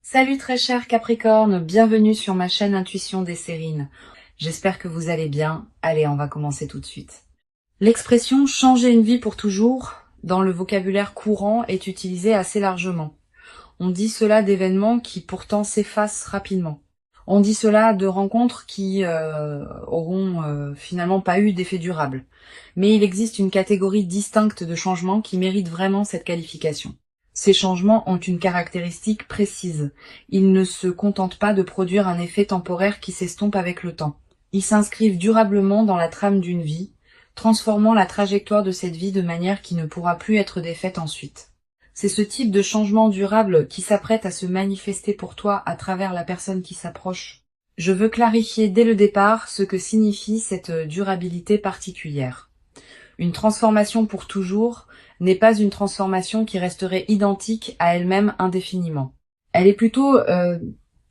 Salut très cher Capricorne, bienvenue sur ma chaîne Intuition des Sérines. J'espère que vous allez bien. Allez, on va commencer tout de suite. L'expression changer une vie pour toujours, dans le vocabulaire courant, est utilisée assez largement. On dit cela d'événements qui pourtant s'effacent rapidement. On dit cela de rencontres qui auront finalement pas eu d'effet durable. Mais il existe une catégorie distincte de changements qui méritent vraiment cette qualification. Ces changements ont une caractéristique précise. Ils ne se contentent pas de produire un effet temporaire qui s'estompe avec le temps. Ils s'inscrivent durablement dans la trame d'une vie, transformant la trajectoire de cette vie de manière qui ne pourra plus être défaite ensuite. C'est ce type de changement durable qui s'apprête à se manifester pour toi à travers la personne qui s'approche. Je veux clarifier dès le départ ce que signifie cette durabilité particulière. Une transformation pour toujours n'est pas une transformation qui resterait identique à elle-même indéfiniment. Elle est plutôt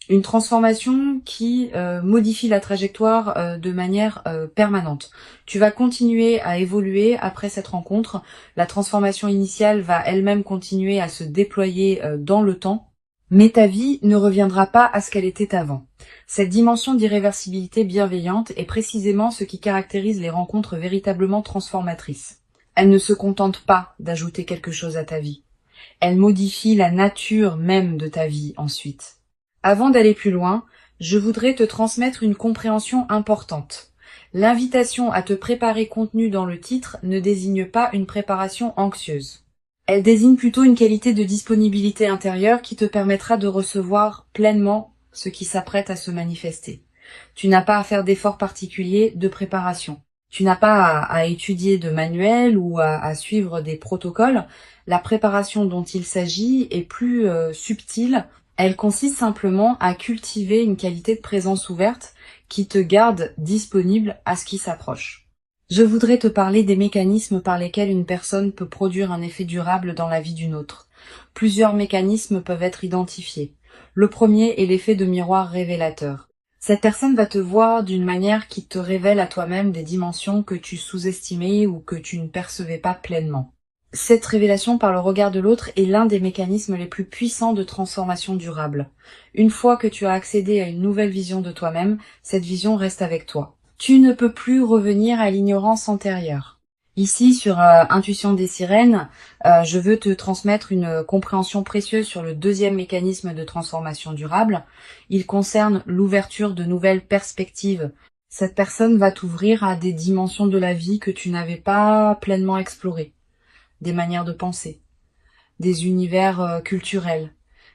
une transformation qui modifie la trajectoire de manière permanente. Tu vas continuer à évoluer après cette rencontre. La transformation initiale va elle-même continuer à se déployer dans le temps, mais ta vie ne reviendra pas à ce qu'elle était avant. Cette dimension d'irréversibilité bienveillante est précisément ce qui caractérise les rencontres véritablement transformatrices. Elle ne se contente pas d'ajouter quelque chose à ta vie. Elle modifie la nature même de ta vie ensuite. Avant d'aller plus loin, je voudrais te transmettre une compréhension importante. L'invitation à te préparer contenue dans le titre ne désigne pas une préparation anxieuse. Elle désigne plutôt une qualité de disponibilité intérieure qui te permettra de recevoir pleinement ce qui s'apprête à se manifester. Tu n'as pas à faire d'efforts particuliers de préparation. Tu n'as pas à étudier de manuels ou à suivre des protocoles. La préparation dont il s'agit est plus subtile. Elle consiste simplement à cultiver une qualité de présence ouverte qui te garde disponible à ce qui s'approche. Je voudrais te parler des mécanismes par lesquels une personne peut produire un effet durable dans la vie d'une autre. Plusieurs mécanismes peuvent être identifiés. Le premier est l'effet de miroir révélateur. Cette personne va te voir d'une manière qui te révèle à toi-même des dimensions que tu sous-estimais ou que tu ne percevais pas pleinement. Cette révélation par le regard de l'autre est l'un des mécanismes les plus puissants de transformation durable. Une fois que tu as accédé à une nouvelle vision de toi-même, cette vision reste avec toi. Tu ne peux plus revenir à l'ignorance antérieure. Ici, sur Intuition des Sirènes, je veux te transmettre une compréhension précieuse sur le deuxième mécanisme de transformation durable. Il concerne l'ouverture de nouvelles perspectives. Cette personne va t'ouvrir à des dimensions de la vie que tu n'avais pas pleinement explorées. Des manières de penser, des univers culturels,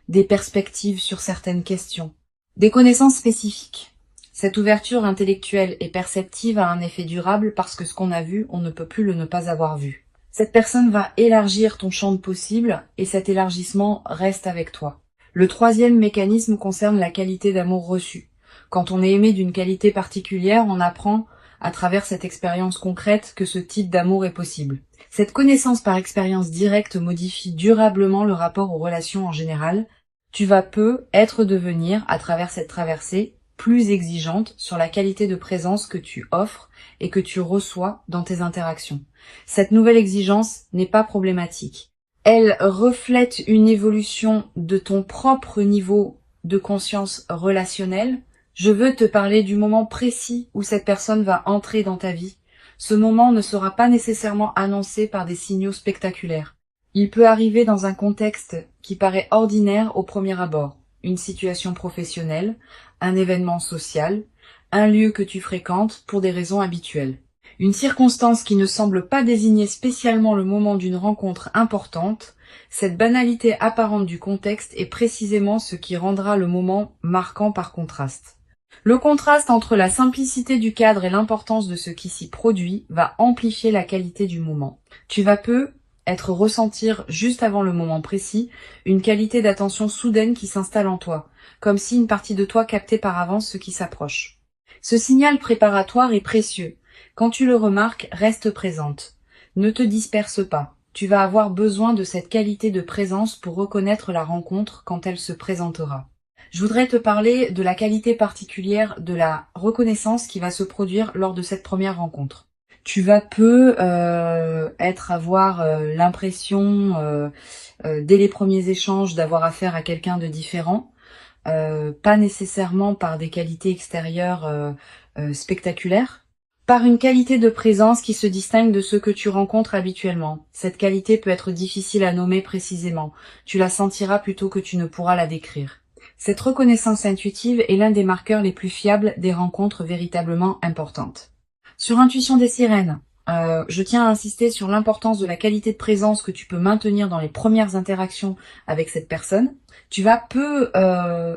des perspectives sur certaines questions, des connaissances spécifiques. Cette ouverture intellectuelle et perceptive a un effet durable parce que ce qu'on a vu, on ne peut plus le ne pas avoir vu. Cette personne va élargir ton champ de possibles et cet élargissement reste avec toi. Le troisième mécanisme concerne la qualité d'amour reçu. Quand on est aimé d'une qualité particulière, on apprend à travers cette expérience concrète que ce type d'amour est possible. Cette connaissance par expérience directe modifie durablement le rapport aux relations en général. Tu vas devenir, à travers cette traversée, plus exigeante sur la qualité de présence que tu offres et que tu reçois dans tes interactions. Cette nouvelle exigence n'est pas problématique. Elle reflète une évolution de ton propre niveau de conscience relationnelle. Je veux te parler du moment précis où cette personne va entrer dans ta vie. Ce moment ne sera pas nécessairement annoncé par des signaux spectaculaires. Il peut arriver dans un contexte qui paraît ordinaire au premier abord. Une situation professionnelle, un événement social, un lieu que tu fréquentes pour des raisons habituelles. Une circonstance qui ne semble pas désigner spécialement le moment d'une rencontre importante, cette banalité apparente du contexte est précisément ce qui rendra le moment marquant par contraste. Le contraste entre la simplicité du cadre et l'importance de ce qui s'y produit va amplifier la qualité du moment. Tu vas ressentir juste avant le moment précis une qualité d'attention soudaine qui s'installe en toi, comme si une partie de toi captait par avance ce qui s'approche. Ce signal préparatoire est précieux. Quand tu le remarques, reste présente. Ne te disperse pas. Tu vas avoir besoin de cette qualité de présence pour reconnaître la rencontre quand elle se présentera. Je voudrais te parler de la qualité particulière de la reconnaissance qui va se produire lors de cette première rencontre. Tu vas avoir l'impression, dès les premiers échanges, d'avoir affaire à quelqu'un de différent. pas nécessairement par des qualités extérieures spectaculaires, par une qualité de présence qui se distingue de ceux que tu rencontres habituellement. Cette qualité peut être difficile à nommer précisément. Tu la sentiras plutôt que tu ne pourras la décrire. Cette reconnaissance intuitive est l'un des marqueurs les plus fiables des rencontres véritablement importantes. Sur Intuition des sirènes, je tiens à insister sur l'importance de la qualité de présence que tu peux maintenir dans les premières interactions avec cette personne. Tu vas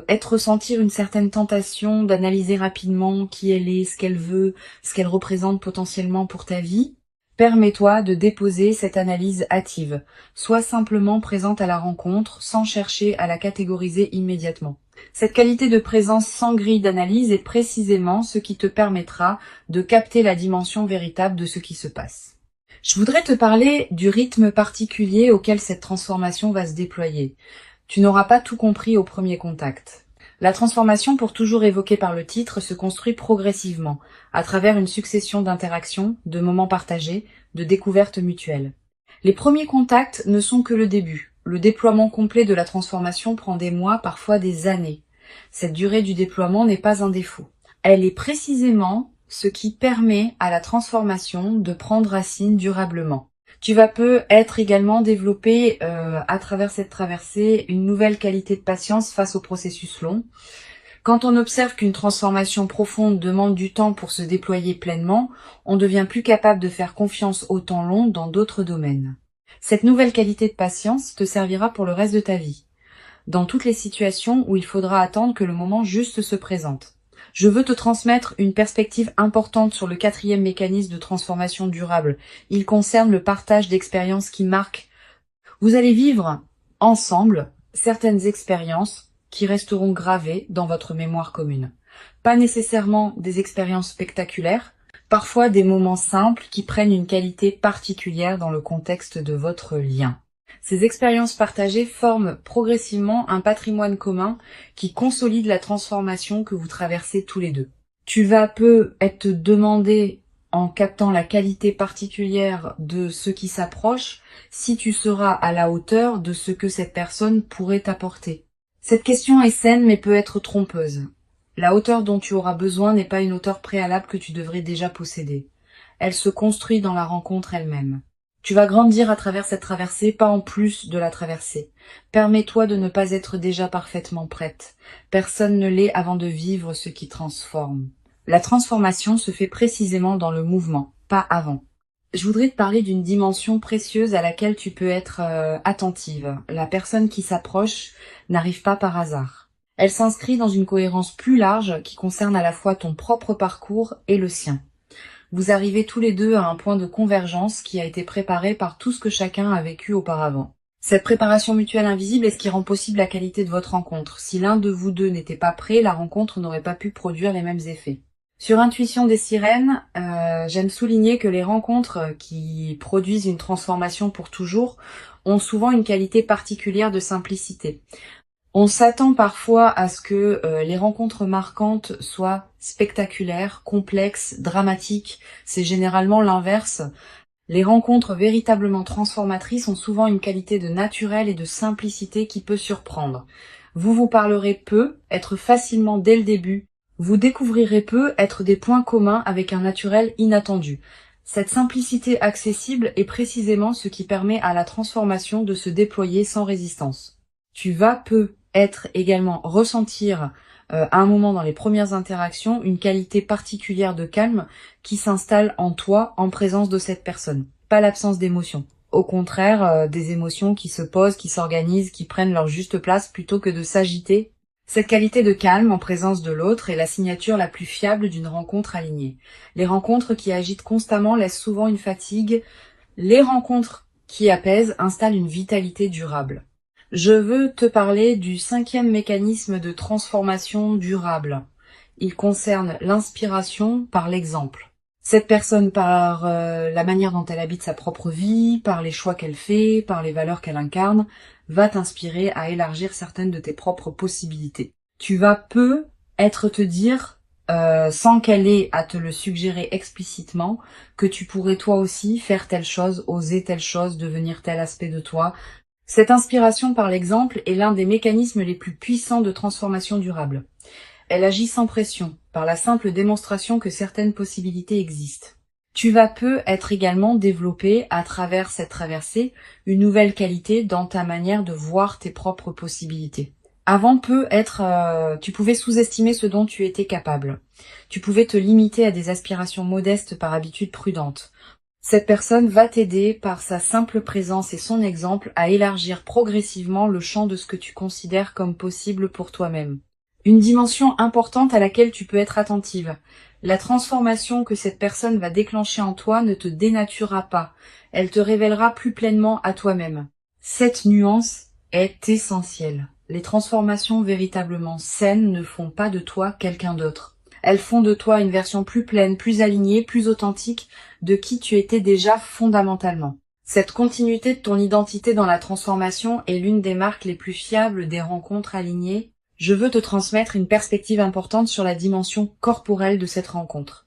être ressentir une certaine tentation d'analyser rapidement qui elle est, ce qu'elle veut, ce qu'elle représente potentiellement pour ta vie. Permets-toi de déposer cette analyse hâtive. Sois simplement présente à la rencontre sans chercher à la catégoriser immédiatement. Cette qualité de présence sans grille d'analyse est précisément ce qui te permettra de capter la dimension véritable de ce qui se passe. Je voudrais te parler du rythme particulier auquel cette transformation va se déployer. Tu n'auras pas tout compris au premier contact. La transformation, pour toujours évoquée par le titre, se construit progressivement, à travers une succession d'interactions, de moments partagés, de découvertes mutuelles. Les premiers contacts ne sont que le début. Le déploiement complet de la transformation prend des mois, parfois des années. Cette durée du déploiement n'est pas un défaut. Elle est précisément ce qui permet à la transformation de prendre racine durablement. Tu vas peut-être également développer à travers cette traversée une nouvelle qualité de patience face au processus long. Quand on observe qu'une transformation profonde demande du temps pour se déployer pleinement, on devient plus capable de faire confiance au temps long dans d'autres domaines. Cette nouvelle qualité de patience te servira pour le reste de ta vie, dans toutes les situations où il faudra attendre que le moment juste se présente. Je veux te transmettre une perspective importante sur le 4e mécanisme de transformation durable. Il concerne le partage d'expériences qui marquent. Vous allez vivre ensemble certaines expériences qui resteront gravées dans votre mémoire commune. Pas nécessairement des expériences spectaculaires, parfois des moments simples qui prennent une qualité particulière dans le contexte de votre lien. Ces expériences partagées forment progressivement un patrimoine commun qui consolide la transformation que vous traversez tous les deux. Tu vas être demandé, en captant la qualité particulière de ce qui s'approche, si tu seras à la hauteur de ce que cette personne pourrait t'apporter. Cette question est saine mais peut être trompeuse. La hauteur dont tu auras besoin n'est pas une hauteur préalable que tu devrais déjà posséder. Elle se construit dans la rencontre elle-même. Tu vas grandir à travers cette traversée, pas en plus de la traversée. Permets-toi de ne pas être déjà parfaitement prête. Personne ne l'est avant de vivre ce qui transforme. La transformation se fait précisément dans le mouvement, pas avant. Je voudrais te parler d'une dimension précieuse à laquelle tu peux être attentive. La personne qui s'approche n'arrive pas par hasard. Elle s'inscrit dans une cohérence plus large qui concerne à la fois ton propre parcours et le sien. Vous arrivez tous les deux à un point de convergence qui a été préparé par tout ce que chacun a vécu auparavant. Cette préparation mutuelle invisible est ce qui rend possible la qualité de votre rencontre. Si l'un de vous deux n'était pas prêt, la rencontre n'aurait pas pu produire les mêmes effets. Sur Intuition des sirènes, j'aime souligner que les rencontres qui produisent une transformation pour toujours ont souvent une qualité particulière de simplicité. On s'attend parfois à ce que les rencontres marquantes soient spectaculaires, complexes, dramatiques. C'est généralement l'inverse. Les rencontres véritablement transformatrices ont souvent une qualité de naturel et de simplicité qui peut surprendre. Vous vous parlerez peu, être facilement dès le début. Vous découvrirez peu, être des points communs avec un naturel inattendu. Cette simplicité accessible est précisément ce qui permet à la transformation de se déployer sans résistance. Tu vas être également ressentir à un moment dans les premières interactions une qualité particulière de calme qui s'installe en toi en présence de cette personne. Pas l'absence d'émotions. Au contraire, des émotions qui se posent, qui s'organisent, qui prennent leur juste place plutôt que de s'agiter. Cette qualité de calme en présence de l'autre est la signature la plus fiable d'une rencontre alignée. Les rencontres qui agitent constamment laissent souvent une fatigue. Les rencontres qui apaisent installent une vitalité durable. Je veux te parler du 5e mécanisme de transformation durable. Il concerne l'inspiration par l'exemple. Cette personne, par la manière dont elle habite sa propre vie, par les choix qu'elle fait, par les valeurs qu'elle incarne, va t'inspirer à élargir certaines de tes propres possibilités. Tu vas te dire, sans qu'elle ait à te le suggérer explicitement, que tu pourrais toi aussi faire telle chose, oser telle chose, devenir tel aspect de toi. Cette inspiration par l'exemple est l'un des mécanismes les plus puissants de transformation durable. Elle agit sans pression, par la simple démonstration que certaines possibilités existent. Tu vas peu être également développé, à travers cette traversée, une nouvelle qualité dans ta manière de voir tes propres possibilités. Avant tu pouvais sous-estimer ce dont tu étais capable. Tu pouvais te limiter à des aspirations modestes par habitude prudente. Cette personne va t'aider par sa simple présence et son exemple à élargir progressivement le champ de ce que tu considères comme possible pour toi-même. Une dimension importante à laquelle tu peux être attentive. La transformation que cette personne va déclencher en toi ne te dénaturera pas. Elle te révélera plus pleinement à toi-même. Cette nuance est essentielle. Les transformations véritablement saines ne font pas de toi quelqu'un d'autre. Elles font de toi une version plus pleine, plus alignée, plus authentique de qui tu étais déjà fondamentalement. Cette continuité de ton identité dans la transformation est l'une des marques les plus fiables des rencontres alignées. Je veux te transmettre une perspective importante sur la dimension corporelle de cette rencontre.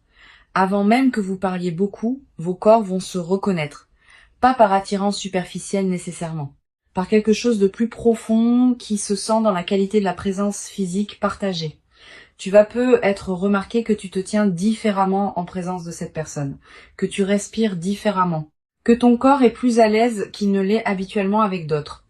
Avant même que vous parliez beaucoup, vos corps vont se reconnaître. Pas par attirance superficielle nécessairement. Par quelque chose de plus profond qui se sent dans la qualité de la présence physique partagée. Tu vas peu être remarqué que tu te tiens différemment en présence de cette personne, que tu respires différemment, que ton corps est plus à l'aise qu'il ne l'est habituellement avec d'autres.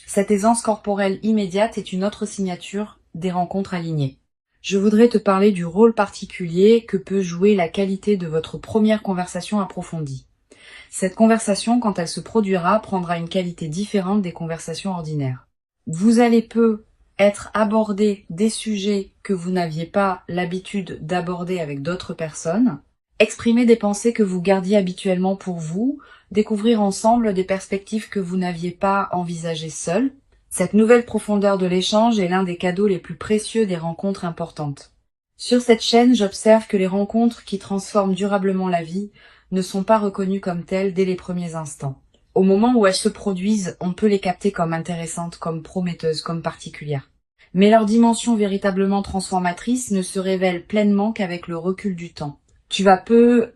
Cette aisance corporelle immédiate est une autre signature des rencontres alignées. Je voudrais te parler du rôle particulier que peut jouer la qualité de votre première conversation approfondie. Cette conversation, quand elle se produira, prendra une qualité différente des conversations ordinaires. Vous allez peu être abordé des sujets que vous n'aviez pas l'habitude d'aborder avec d'autres personnes, exprimer des pensées que vous gardiez habituellement pour vous, découvrir ensemble des perspectives que vous n'aviez pas envisagées seul. Cette nouvelle profondeur de l'échange est l'un des cadeaux les plus précieux des rencontres importantes. Sur cette chaîne, j'observe que les rencontres qui transforment durablement la vie ne sont pas reconnues comme telles dès les premiers instants. Au moment où elles se produisent, on peut les capter comme intéressantes, comme prometteuses, comme particulières. Mais leur dimension véritablement transformatrice ne se révèle pleinement qu'avec le recul du temps. Tu vas peu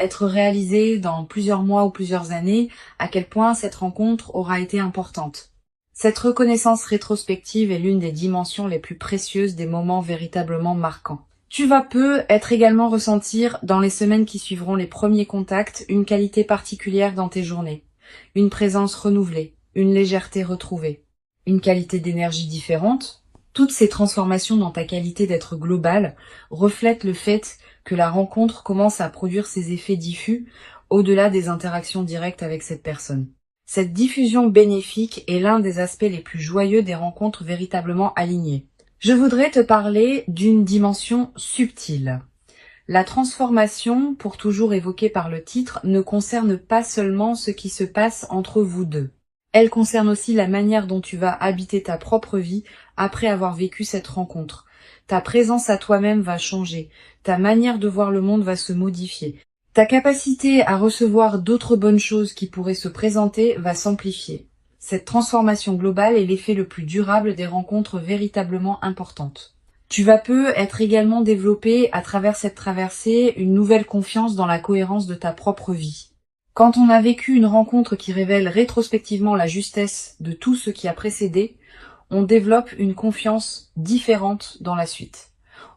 être réalisé dans plusieurs mois ou plusieurs années à quel point cette rencontre aura été importante. Cette reconnaissance rétrospective est l'une des dimensions les plus précieuses des moments véritablement marquants. Tu vas peu être également ressentir dans les semaines qui suivront les premiers contacts une qualité particulière dans tes journées, une présence renouvelée, une légèreté retrouvée, une qualité d'énergie différente. Toutes ces transformations dans ta qualité d'être global reflètent le fait que la rencontre commence à produire ses effets diffus au-delà des interactions directes avec cette personne. Cette diffusion bénéfique est l'un des aspects les plus joyeux des rencontres véritablement alignées. Je voudrais te parler d'une dimension subtile. La transformation, pour toujours évoquée par le titre, ne concerne pas seulement ce qui se passe entre vous deux. Elle concerne aussi la manière dont tu vas habiter ta propre vie après avoir vécu cette rencontre. Ta présence à toi-même va changer, ta manière de voir le monde va se modifier. Ta capacité à recevoir d'autres bonnes choses qui pourraient se présenter va s'amplifier. Cette transformation globale est l'effet le plus durable des rencontres véritablement importantes. Tu vas peu être également développé à travers cette traversée une nouvelle confiance dans la cohérence de ta propre vie. Quand on a vécu une rencontre qui révèle rétrospectivement la justesse de tout ce qui a précédé, on développe une confiance différente dans la suite.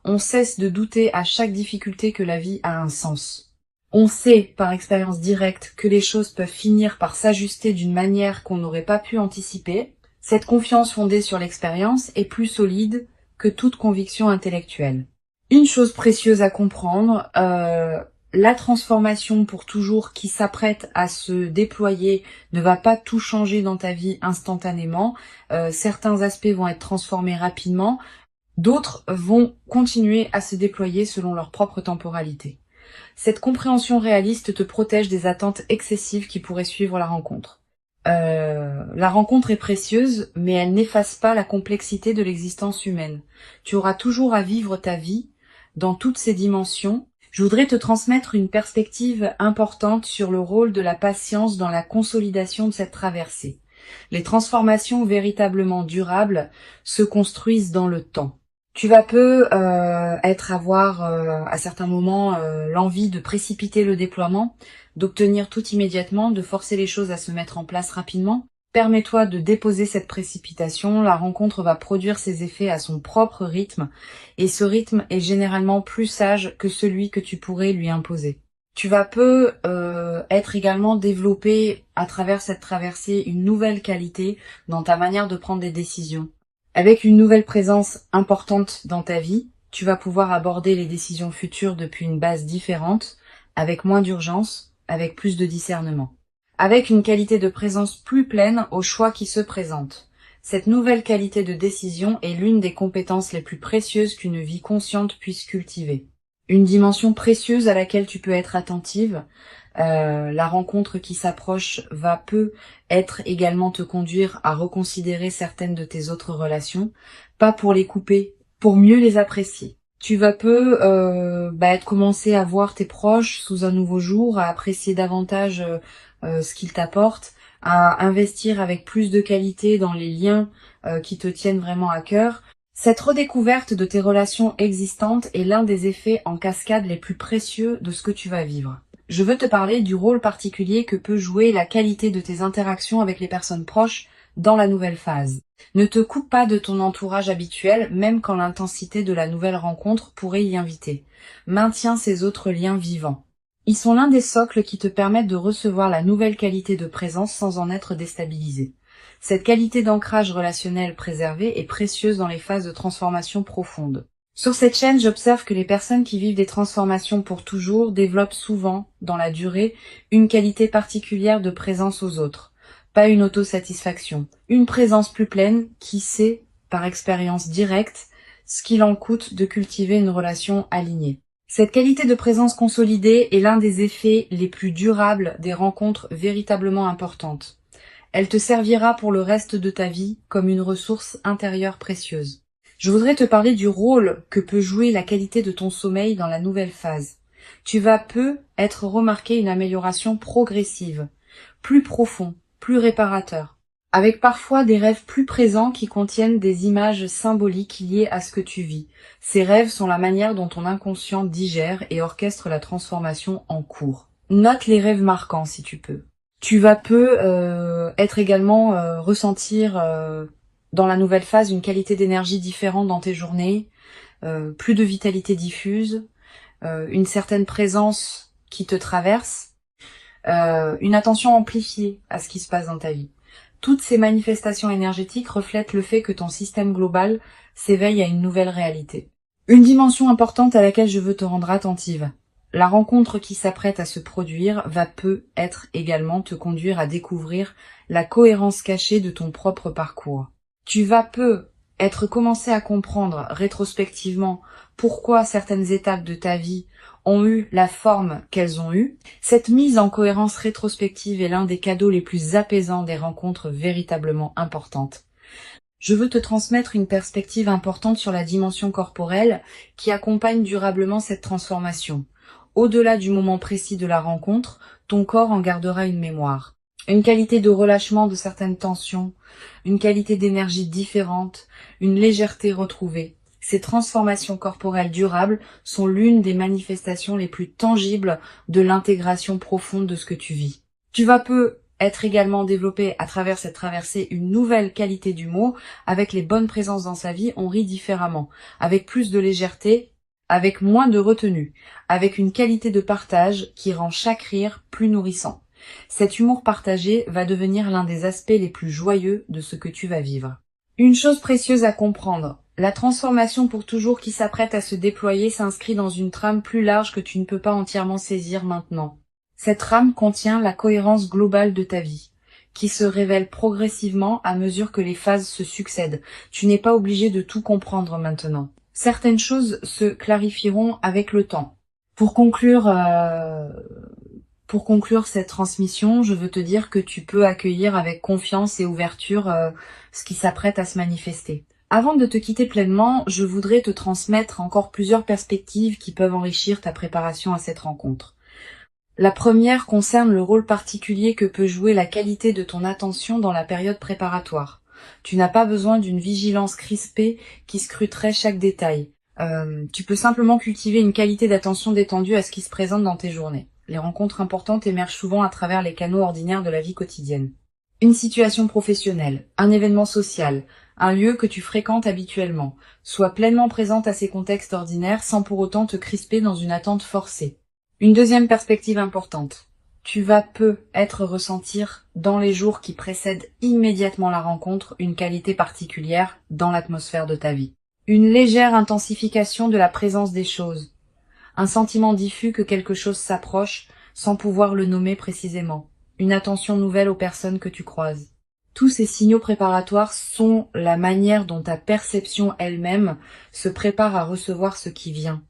On cesse de douter à chaque difficulté que la vie a un sens. On sait, par expérience directe, que les choses peuvent finir par s'ajuster d'une manière qu'on n'aurait pas pu anticiper. Cette confiance fondée sur l'expérience est plus solide que toute conviction intellectuelle. Une chose précieuse à comprendre, la transformation pour toujours qui s'apprête à se déployer ne va pas tout changer dans ta vie instantanément. Certains aspects vont être transformés rapidement, d'autres vont continuer à se déployer selon leur propre temporalité. Cette compréhension réaliste te protège des attentes excessives qui pourraient suivre la rencontre. La rencontre est précieuse, mais elle n'efface pas la complexité de l'existence humaine. Tu auras toujours à vivre ta vie dans toutes ses dimensions. Je voudrais te transmettre une perspective importante sur le rôle de la patience dans la consolidation de cette traversée. Les transformations véritablement durables se construisent dans le temps. Tu vas peu avoir à certains moments l'envie de précipiter le déploiement, d'obtenir tout immédiatement, de forcer les choses à se mettre en place rapidement. Permets-toi de déposer cette précipitation, la rencontre va produire ses effets à son propre rythme, et ce rythme est généralement plus sage que celui que tu pourrais lui imposer. Tu vas être également développé à travers cette traversée une nouvelle qualité dans ta manière de prendre des décisions. Avec une nouvelle présence importante dans ta vie, tu vas pouvoir aborder les décisions futures depuis une base différente, avec moins d'urgence, avec plus de discernement. Avec une qualité de présence plus pleine aux choix qui se présentent. Cette nouvelle qualité de décision est l'une des compétences les plus précieuses qu'une vie consciente puisse cultiver. Une dimension précieuse à laquelle tu peux être attentive. La rencontre qui s'approche être également te conduire à reconsidérer certaines de tes autres relations, pas pour les couper, pour mieux les apprécier. Tu vas commencer à voir tes proches sous un nouveau jour, à apprécier davantage ce qu'ils t'apportent, à investir avec plus de qualité dans les liens qui te tiennent vraiment à cœur. Cette redécouverte de tes relations existantes est l'un des effets en cascade les plus précieux de ce que tu vas vivre. Je veux te parler du rôle particulier que peut jouer la qualité de tes interactions avec les personnes proches dans la nouvelle phase. Ne te coupe pas de ton entourage habituel, même quand l'intensité de la nouvelle rencontre pourrait y inviter. Maintiens ces autres liens vivants. Ils sont l'un des socles qui te permettent de recevoir la nouvelle qualité de présence sans en être déstabilisé. Cette qualité d'ancrage relationnel préservé est précieuse dans les phases de transformation profonde. Sur cette chaîne, j'observe que les personnes qui vivent des transformations pour toujours développent souvent, dans la durée, une qualité particulière de présence aux autres. Pas une autosatisfaction, une présence plus pleine qui sait, par expérience directe, ce qu'il en coûte de cultiver une relation alignée. Cette qualité de présence consolidée est l'un des effets les plus durables des rencontres véritablement importantes. Elle te servira pour le reste de ta vie comme une ressource intérieure précieuse. Je voudrais te parler du rôle que peut jouer la qualité de ton sommeil dans la nouvelle phase. Tu vas être remarqué une amélioration progressive, plus profond, plus réparateur, avec parfois des rêves plus présents qui contiennent des images symboliques liées à ce que tu vis. Ces rêves sont la manière dont ton inconscient digère et orchestre la transformation en cours. Note les rêves marquants si tu peux. Tu vas être également ressentir dans la nouvelle phase une qualité d'énergie différente dans tes journées, plus de vitalité diffuse, une certaine présence qui te traverse, une attention amplifiée à ce qui se passe dans ta vie. Toutes ces manifestations énergétiques reflètent le fait que ton système global s'éveille à une nouvelle réalité. Une dimension importante à laquelle je veux te rendre attentive. La rencontre qui s'apprête à se produire va être également te conduire à découvrir la cohérence cachée de ton propre parcours. Tu vas être commencé à comprendre rétrospectivement pourquoi certaines étapes de ta vie ont eu la forme qu'elles ont eue. Cette mise en cohérence rétrospective est l'un des cadeaux les plus apaisants des rencontres véritablement importantes. Je veux te transmettre une perspective importante sur la dimension corporelle qui accompagne durablement cette transformation. Au-delà du moment précis de la rencontre, ton corps en gardera une mémoire. Une qualité de relâchement de certaines tensions, une qualité d'énergie différente, une légèreté retrouvée. Ces transformations corporelles durables sont l'une des manifestations les plus tangibles de l'intégration profonde de ce que tu vis. Tu vas être également développé à travers cette traversée une nouvelle qualité d'humour. Avec les bonnes présences dans sa vie, on rit différemment, avec plus de légèreté, avec moins de retenue, avec une qualité de partage qui rend chaque rire plus nourrissant. Cet humour partagé va devenir l'un des aspects les plus joyeux de ce que tu vas vivre. Une chose précieuse à comprendre, la transformation pour toujours qui s'apprête à se déployer s'inscrit dans une trame plus large que tu ne peux pas entièrement saisir maintenant. Cette trame contient la cohérence globale de ta vie, qui se révèle progressivement à mesure que les phases se succèdent. Tu n'es pas obligé de tout comprendre maintenant. Certaines choses se clarifieront avec le temps. Pour conclure cette transmission, je veux te dire que tu peux accueillir avec confiance et ouverture ce qui s'apprête à se manifester. Avant de te quitter pleinement, je voudrais te transmettre encore plusieurs perspectives qui peuvent enrichir ta préparation à cette rencontre. La première concerne le rôle particulier que peut jouer la qualité de ton attention dans la période préparatoire. Tu n'as pas besoin d'une vigilance crispée qui scruterait chaque détail. Tu peux simplement cultiver une qualité d'attention détendue à ce qui se présente dans tes journées. Les rencontres importantes émergent souvent à travers les canaux ordinaires de la vie quotidienne. Une situation professionnelle, un événement social, un lieu que tu fréquentes habituellement. Sois pleinement présente à ces contextes ordinaires sans pour autant te crisper dans une attente forcée. Une deuxième perspective importante. Tu vas peut-être ressentir dans les jours qui précèdent immédiatement la rencontre une qualité particulière dans l'atmosphère de ta vie. Une légère intensification de la présence des choses. Un sentiment diffus que quelque chose s'approche sans pouvoir le nommer précisément. Une attention nouvelle aux personnes que tu croises. Tous ces signaux préparatoires sont la manière dont ta perception elle-même se prépare à recevoir ce qui vient.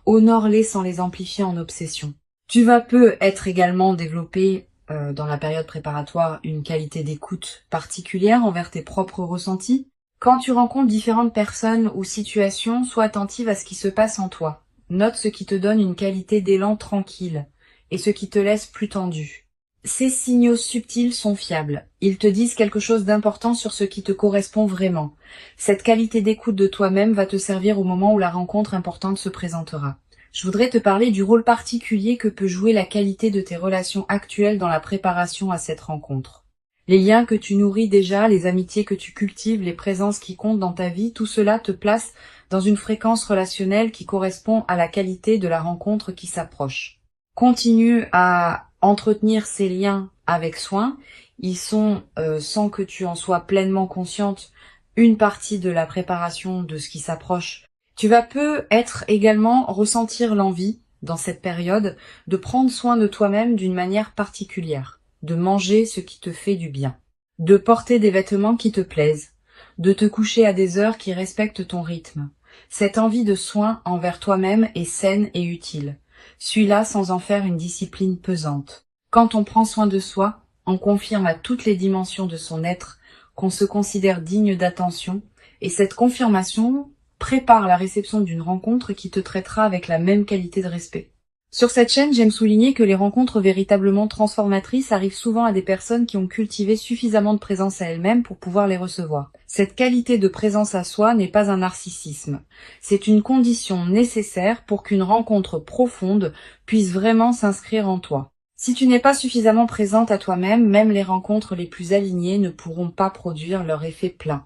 Honore-les sans les amplifier en obsession. Tu vas peut-être également développer dans la période préparatoire une qualité d'écoute particulière envers tes propres ressentis. Quand tu rencontres différentes personnes ou situations, sois attentive à ce qui se passe en toi. Note ce qui te donne une qualité d'élan tranquille et ce qui te laisse plus tendu. Ces signaux subtils sont fiables. Ils te disent quelque chose d'important sur ce qui te correspond vraiment. Cette qualité d'écoute de toi-même va te servir au moment où la rencontre importante se présentera. Je voudrais te parler du rôle particulier que peut jouer la qualité de tes relations actuelles dans la préparation à cette rencontre. Les liens que tu nourris déjà, les amitiés que tu cultives, les présences qui comptent dans ta vie, tout cela te place dans une fréquence relationnelle qui correspond à la qualité de la rencontre qui s'approche. Continue à entretenir ces liens avec soin. Ils sont, sans que tu en sois pleinement consciente, une partie de la préparation de ce qui s'approche. Tu vas peut-être également ressentir l'envie, dans cette période, de prendre soin de toi-même d'une manière particulière, de manger ce qui te fait du bien, de porter des vêtements qui te plaisent, de te coucher à des heures qui respectent ton rythme. Cette envie de soin envers toi-même est saine et utile. Suis-la sans en faire une discipline pesante. Quand on prend soin de soi, on confirme à toutes les dimensions de son être qu'on se considère digne d'attention, et cette confirmation prépare la réception d'une rencontre qui te traitera avec la même qualité de respect. Sur cette chaîne, j'aime souligner que les rencontres véritablement transformatrices arrivent souvent à des personnes qui ont cultivé suffisamment de présence à elles-mêmes pour pouvoir les recevoir. Cette qualité de présence à soi n'est pas un narcissisme. C'est une condition nécessaire pour qu'une rencontre profonde puisse vraiment s'inscrire en toi. Si tu n'es pas suffisamment présente à toi-même, même les rencontres les plus alignées ne pourront pas produire leur effet plein.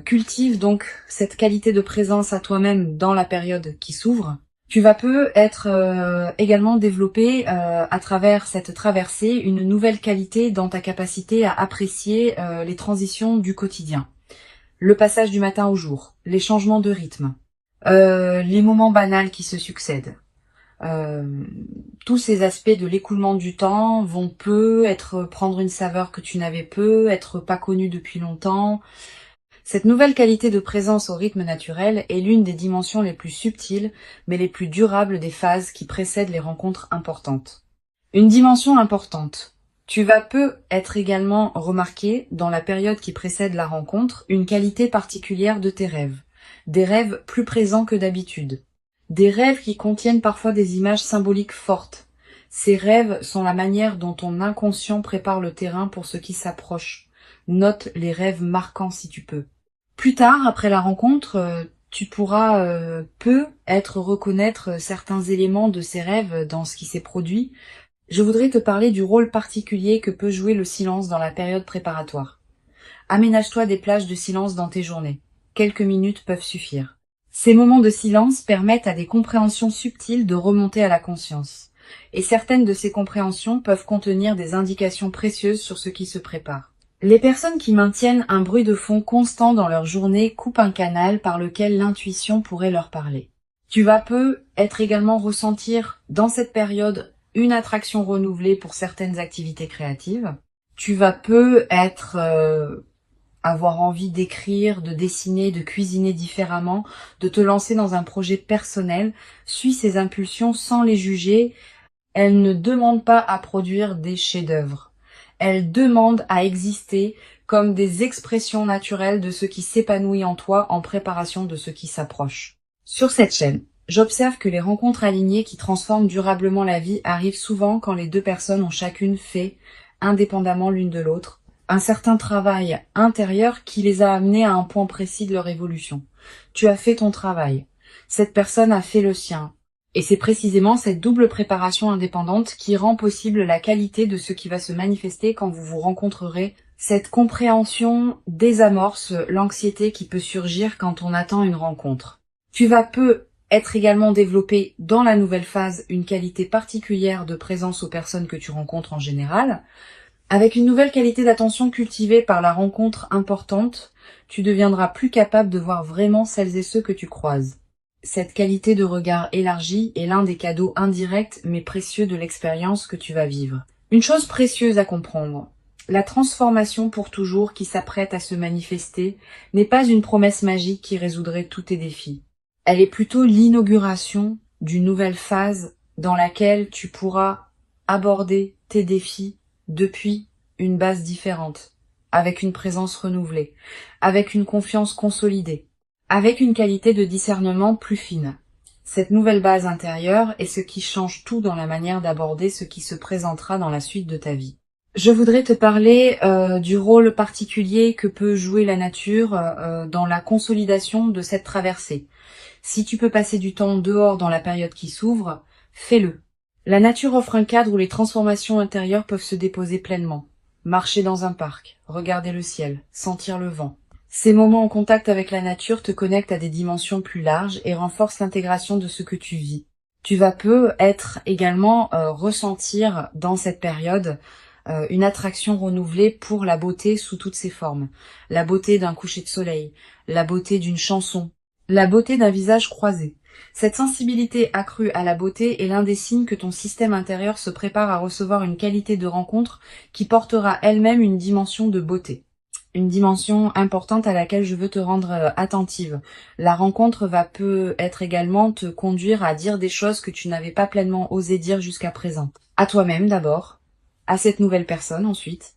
Cultive donc cette qualité de présence à toi-même dans la période qui s'ouvre. Tu vas peut-être également développer à travers cette traversée une nouvelle qualité dans ta capacité à apprécier les transitions du quotidien. Le passage du matin au jour, les changements de rythme, les moments banals qui se succèdent. Tous ces aspects de l'écoulement du temps vont prendre une saveur que tu n'avais être pas connue depuis longtemps. Cette nouvelle qualité de présence au rythme naturel est l'une des dimensions les plus subtiles, mais les plus durables des phases qui précèdent les rencontres importantes. Une dimension importante. Tu vas peut-être également remarquer, dans la période qui précède la rencontre, une qualité particulière de tes rêves. Des rêves plus présents que d'habitude. Des rêves qui contiennent parfois des images symboliques fortes. Ces rêves sont la manière dont ton inconscient prépare le terrain pour ce qui s'approche. Note les rêves marquants si tu peux. Plus tard, après la rencontre, tu pourras peut-être reconnaître certains éléments de ces rêves dans ce qui s'est produit. Je voudrais te parler du rôle particulier que peut jouer le silence dans la période préparatoire. Aménage-toi des plages de silence dans tes journées. Quelques minutes peuvent suffire. Ces moments de silence permettent à des compréhensions subtiles de remonter à la conscience. Et certaines de ces compréhensions peuvent contenir des indications précieuses sur ce qui se prépare. Les personnes qui maintiennent un bruit de fond constant dans leur journée coupent un canal par lequel l'intuition pourrait leur parler. Tu vas peut-être également ressentir dans cette période une attraction renouvelée pour certaines activités créatives. Tu vas peut-être avoir envie d'écrire, de dessiner, de cuisiner différemment, de te lancer dans un projet personnel. Suis ces impulsions sans les juger. Elles ne demandent pas à produire des chefs-d'œuvre. Elles demandent à exister comme des expressions naturelles de ce qui s'épanouit en toi en préparation de ce qui s'approche. Sur cette chaîne, j'observe que les rencontres alignées qui transforment durablement la vie arrivent souvent quand les deux personnes ont chacune fait, indépendamment l'une de l'autre, un certain travail intérieur qui les a amenés à un point précis de leur évolution. Tu as fait ton travail. Cette personne a fait le sien. Et c'est précisément cette double préparation indépendante qui rend possible la qualité de ce qui va se manifester quand vous vous rencontrerez Cette compréhension désamorce l'anxiété qui peut surgir quand on attend une rencontre. Tu vas peu être également développé dans la nouvelle phase une qualité particulière de présence aux personnes que tu rencontres en général. Avec une nouvelle qualité d'attention cultivée par la rencontre importante, tu deviendras plus capable de voir vraiment celles et ceux que tu croises. Cette qualité de regard élargi est l'un des cadeaux indirects mais précieux de l'expérience que tu vas vivre. Une chose précieuse à comprendre. La transformation pour toujours qui s'apprête à se manifester n'est pas une promesse magique qui résoudrait tous tes défis. Elle est plutôt l'inauguration d'une nouvelle phase dans laquelle tu pourras aborder tes défis depuis une base différente, avec une présence renouvelée, avec une confiance consolidée, avec une qualité de discernement plus fine. Cette nouvelle base intérieure est ce qui change tout dans la manière d'aborder ce qui se présentera dans la suite de ta vie. Je voudrais te parler du rôle particulier que peut jouer la nature dans la consolidation de cette traversée. Si tu peux passer du temps dehors dans la période qui s'ouvre, fais-le. La nature offre un cadre où les transformations intérieures peuvent se déposer pleinement. Marcher dans un parc, regarder le ciel, sentir le vent. Ces moments en contact avec la nature te connectent à des dimensions plus larges et renforcent l'intégration de ce que tu vis. Tu vas peu être également ressentir dans cette période une attraction renouvelée pour la beauté sous toutes ses formes. La beauté d'un coucher de soleil, la beauté d'une chanson, la beauté d'un visage croisé. Cette sensibilité accrue à la beauté est l'un des signes que ton système intérieur se prépare à recevoir une qualité de rencontre qui portera elle-même une dimension de beauté. Une dimension importante à laquelle je veux te rendre attentive. La rencontre va peut être également te conduire à dire des choses que tu n'avais pas pleinement osé dire jusqu'à présent. À toi-même d'abord, à cette nouvelle personne ensuite,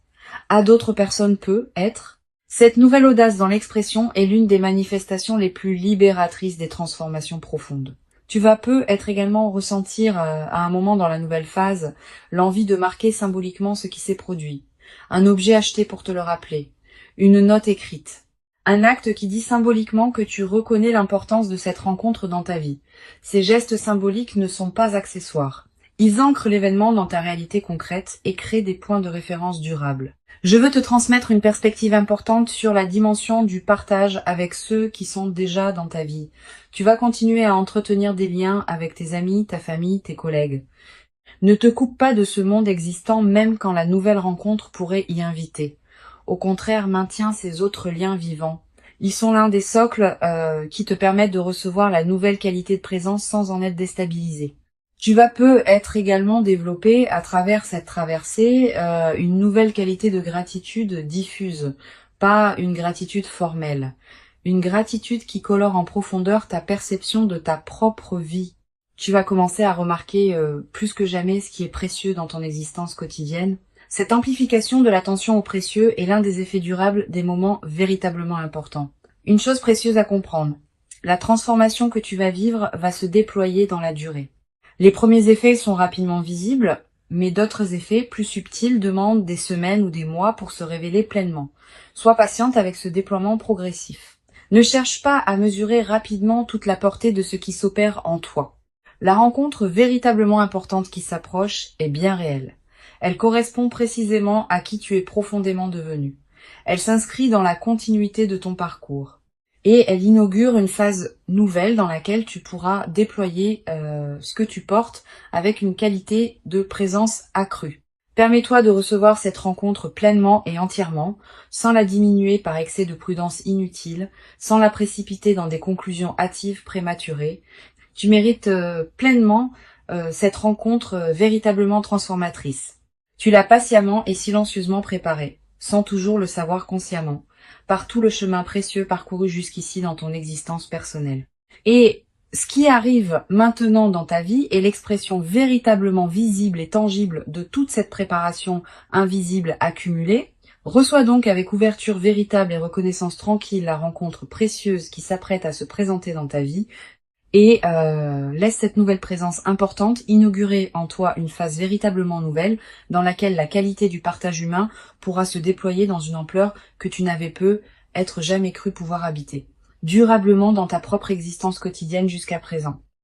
à d'autres personnes peut-être. Cette nouvelle audace dans l'expression est l'une des manifestations les plus libératrices des transformations profondes. Tu vas peu être également ressentir à un moment dans la nouvelle phase l'envie de marquer symboliquement ce qui s'est produit. Un objet acheté pour te le rappeler, une note écrite, un acte qui dit symboliquement que tu reconnais l'importance de cette rencontre dans ta vie. Ces gestes symboliques ne sont pas accessoires. Ils ancrent l'événement dans ta réalité concrète et créent des points de référence durables. Je veux te transmettre une perspective importante sur la dimension du partage avec ceux qui sont déjà dans ta vie. Tu vas continuer à entretenir des liens avec tes amis, ta famille, tes collègues. Ne te coupe pas de ce monde existant même quand la nouvelle rencontre pourrait y inviter. Au contraire, maintiens ces autres liens vivants. Ils sont l'un des socles qui te permettent de recevoir la nouvelle qualité de présence sans en être déstabilisé. Tu vas peu être également développé à travers cette traversée une nouvelle qualité de gratitude diffuse, pas une gratitude formelle. Une gratitude qui colore en profondeur ta perception de ta propre vie. Tu vas commencer à remarquer plus que jamais ce qui est précieux dans ton existence quotidienne. Cette amplification de l'attention au précieux est l'un des effets durables des moments véritablement importants. Une chose précieuse à comprendre, la transformation que tu vas vivre va se déployer dans la durée. Les premiers effets sont rapidement visibles, mais d'autres effets plus subtils demandent des semaines ou des mois pour se révéler pleinement. Sois patiente avec ce déploiement progressif. Ne cherche pas à mesurer rapidement toute la portée de ce qui s'opère en toi. La rencontre véritablement importante qui s'approche est bien réelle. Elle correspond précisément à qui tu es profondément devenu. Elle s'inscrit dans la continuité de ton parcours. Et elle inaugure une phase nouvelle dans laquelle tu pourras déployer ce que tu portes avec une qualité de présence accrue. Permets-toi de recevoir cette rencontre pleinement et entièrement, sans la diminuer par excès de prudence inutile, sans la précipiter dans des conclusions hâtives prématurées. Tu mérites pleinement cette rencontre véritablement transformatrice. Tu l'as patiemment et silencieusement préparée, sans toujours le savoir consciemment, par tout le chemin précieux parcouru jusqu'ici dans ton existence personnelle. Et ce qui arrive maintenant dans ta vie est l'expression véritablement visible et tangible de toute cette préparation invisible accumulée. Reçois donc avec ouverture véritable et reconnaissance tranquille la rencontre précieuse qui s'apprête à se présenter dans ta vie et laisse cette nouvelle présence importante inaugurer en toi une phase véritablement nouvelle dans laquelle la qualité du partage humain pourra se déployer dans une ampleur que tu n'avais peu être jamais cru pouvoir habiter, durablement dans ta propre existence quotidienne jusqu'à présent.